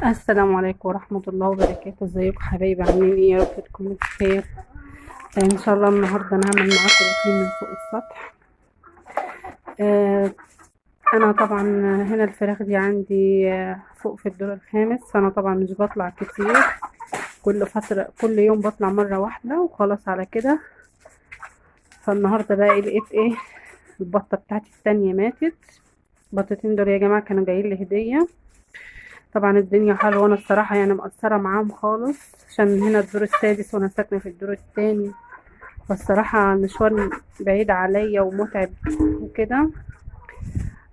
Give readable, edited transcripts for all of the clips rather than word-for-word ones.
السلام عليكم ورحمة الله وبركاته. ازيكم حبايبي؟ عاملين ايه؟ يا رب تكونوا بخير. ان شاء الله النهارده انا هعمل معاكم روتين من فوق السطح. آه انا طبعا هنا الفراخ دي عندي فوق في الدور الخامس، فانا طبعا مش بطلع كتير، كل فترة كل يوم بطلع مرة واحدة وخلاص على كده. فالنهارده بقى لقيت ايه، البطة بتاعتي التانية ماتت. البطتين دول يا جماعة كانوا جايين لي هدية. طبعا الدنيا حلوه وانا الصراحه يعني مقصره معاهم خالص، عشان هنا الدور السادس وانا ساكنه في الدور التاني، فالصراحه المشوار بعيد عليا ومتعب وكده.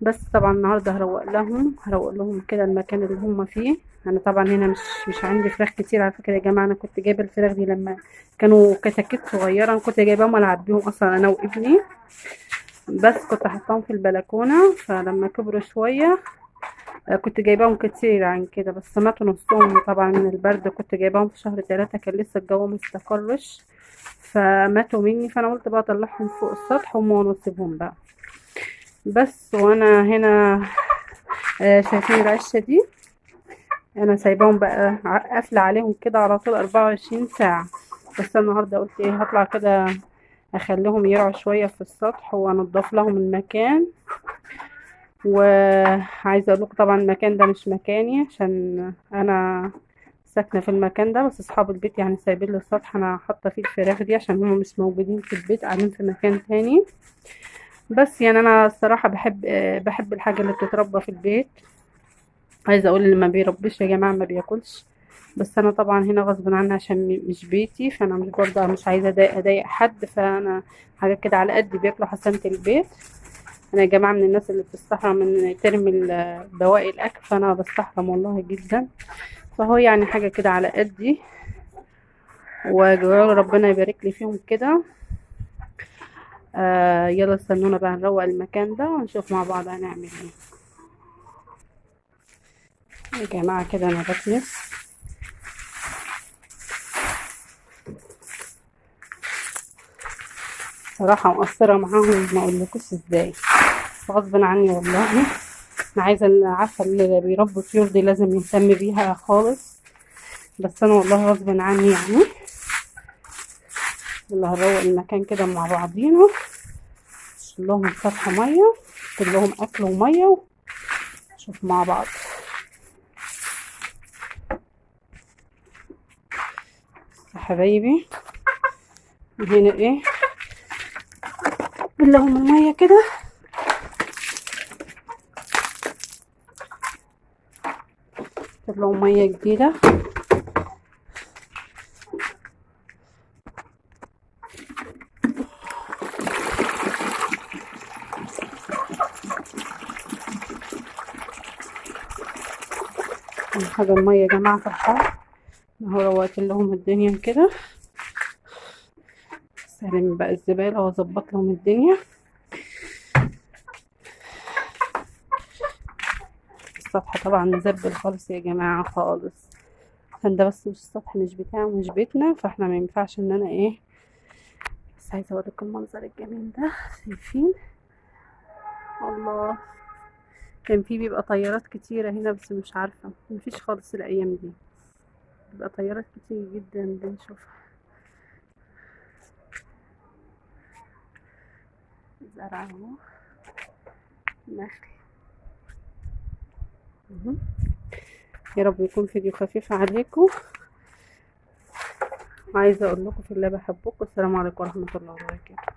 بس طبعا النهارده هروق لهم كده المكان اللي هم فيه. انا طبعا هنا مش عندي فراخ كتير على فكره يا جماعه. انا كنت جايبه الفراخ دي لما كانوا كتاكيت صغيره، انا كنت جايباهم العب بيهم اصلا انا وابني، بس كنت حطاهم في البلكونه. فلما كبروا شويه كنت جايباهم كتير عن كده، بس ماتوا نصهم طبعا من البرد. كنت جايباهم في شهر 3، كان لسه الجو مستقرش فماتوا مني. فانا قلت بقى اطلعهم فوق السطح واسيبهم بقى. بس وانا هنا شايفين العشه دي، انا سايباهم بقى قافله عليهم كده على طول 24 ساعه. بس النهارده قلت ايه، هطلع كده اخليهم يرعوا شويه في السطح وانضف لهم المكان. وعايزه اقول لكم طبعا المكان ده مش مكاني، عشان انا ساكنه في المكان ده، بس اصحاب البيت يعني سايبين لي السطح انا حاطه فيه الفراخ دي، عشان هم مش موجودين في البيت، قاعدين في مكان تاني. بس يعني انا الصراحه بحب الحاجه اللي بتتربى في البيت. عايزه اقول اللي ما بيربيش يا جماعه ما بياكلش. بس انا طبعا هنا غصب عني عشان مش بيتي، فانا مش برضه مش عايزه اضايق حد، فانا حاجات كده على قد بياكلوا حسنة البيت. انا يا جماعه من الناس اللي بتستحرم من ترمي بواقي الاكل، فانا بستحرم والله جدا. فهو يعني حاجه كده على قدي، وربنا يبارك لي فيهم كده. يلا استنونا بقى نروق المكان ده ونشوف مع بعض هنعمل ايه. يا جماعه كده انا بكنس صراحه، مقصره معاهم ما اقولكوش ازاي، غصب عني والله. انا عارفه اللي بيربوا طيور دي لازم يهتم بيها خالص، بس انا والله غصب عني يعني. اللي هنروق المكان كده مع بعضينا، نشيل لهم السطح ميه، نحط لهم اكل وميه، نشوف مع بعض. يا حبايبي هنا ايه، لهم الميه كده، نحط لهم ميه جديده. حاجه الميه يا جماعه في الحر اهو، روقت لهم الدنيا كده. استلم بقى الزباله واظبط لهم الدنيا. السطح طبعا مزبل خالص يا جماعه خالص، عشان ده بس مش السطح مش بتاعه مش بيتنا، فاحنا ما ينفعش ان انا ايه. بس عايزه اوريكم المنظر الجميل ده، شايفين؟ الله، كان في بيبقى طيارات كتيره هنا، بس مش عارفه مفيش خالص الايام دي، بيبقى طيارات كتير جدا بنشوفها. زرع اهو، نخل. يا رب يكون فيديو خفيف عليكم. عايزه اقول لكم في الله بحبكم. السلام عليكم ورحمه الله وبركاته.